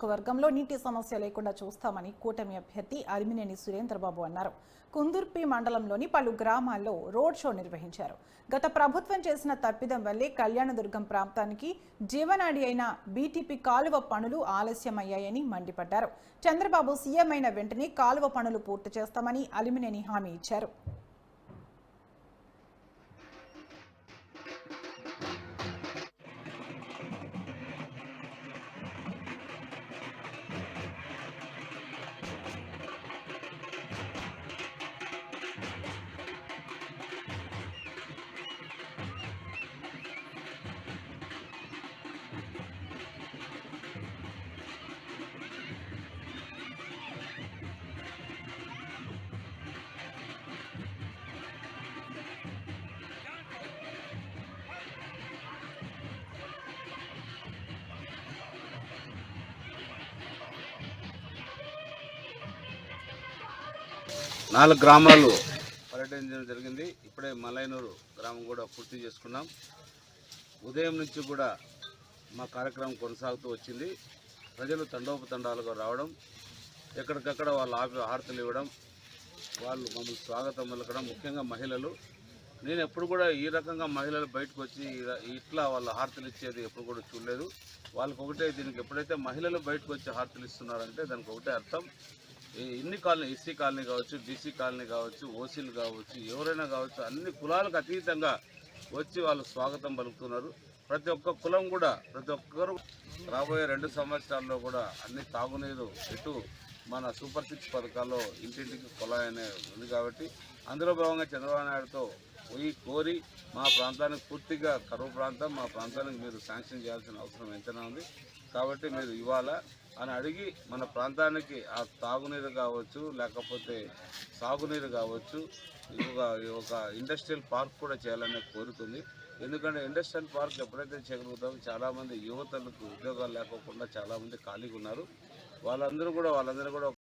వర్గంలో నీటి సమస్య లేకుండా చూస్తామని కూటమి అభ్యర్థి అరిమినేని సురేంద్రబాబు అన్నారు. కుందుర్పి మండలంలోని పలు గ్రామాల్లో రోడ్ షో నిర్వహించారు. గత ప్రభుత్వం చేసిన తప్పిదం వల్లే కళ్యాణదుర్గం ప్రాంతానికి జీవనాడి అయిన బీటీపీ కాలువ పనులు ఆలస్యమయ్యాయని మండిపడ్డారు. చంద్రబాబు సీఎం అయిన వెంటనే కాలువ పనులు పూర్తి చేస్తామని అరిమినేని హామీ ఇచ్చారు. నాలుగు గ్రామాలు పర్యటించడం జరిగింది. ఇప్పుడే మలైనూరు గ్రామం కూడా పూర్తి చేసుకున్నాం. ఉదయం నుంచి కూడా మా కార్యక్రమం కొనసాగుతూ వచ్చింది. ప్రజలు తండోపతండాలుగా రావడం, ఎక్కడికక్కడ వాళ్ళ హారతలు ఇవ్వడం, వాళ్ళు మమ్మల్ని స్వాగతం పలకడం, ముఖ్యంగా మహిళలు. నేను ఎప్పుడు కూడా ఈ రకంగా మహిళలు బయటకు వచ్చి ఇట్లా వాళ్ళ హారతలు ఇచ్చేది ఎప్పుడు కూడా చూడలేదు. వాళ్ళకి ఒకటే, దీనికి ఎప్పుడైతే మహిళలు బయటకు వచ్చి హారతలు ఇస్తున్నారంటే దానికి ఒకటే అర్థం, ఎన్ని కాలనీ, ఎస్సీ కాలనీ కావచ్చు, బీసీ కాలనీ కావచ్చు, ఓసీలు కావచ్చు, ఎవరైనా కావచ్చు, అన్ని కులాలకు అతీతంగా వచ్చి వాళ్ళు స్వాగతం పలుకుతున్నారు. ప్రతి ఒక్క కులం కూడా, ప్రతి ఒక్కరు రాబోయే 2 సంవత్సరాల్లో కూడా అన్ని తాగునీరు, ఇటు మన సూపర్ 6 పథకాల్లో ఇంటింటికి కుళాయి అనే ఉంది కాబట్టి అందులో భాగంగా చంద్రబాబు నాయుడుతో కోరి మా ప్రాంతానికి పూర్తిగా కరువు ప్రాంతం, మా ప్రాంతానికి మీరు శాంక్షన్ చేయాల్సిన అవసరం ఎంతైనా ఉంది కాబట్టి మీరు ఇవ్వాలా అని అడిగి మన ప్రాంతానికి ఆ తాగునీరు కావచ్చు, లేకపోతే సాగునీరు కావచ్చు, ఒక ఇండస్ట్రియల్ పార్క్ కూడా చేయాలనే కోరుకుంది. ఎందుకంటే ఇండస్ట్రియల్ పార్క్ ఎప్పుడైతే చేయగలుగుతామో చాలామంది యువతలకు ఉద్యోగాలు లేకోకుండా చాలామంది ఖాళీగా ఉన్నారు. వాళ్ళందరూ కూడా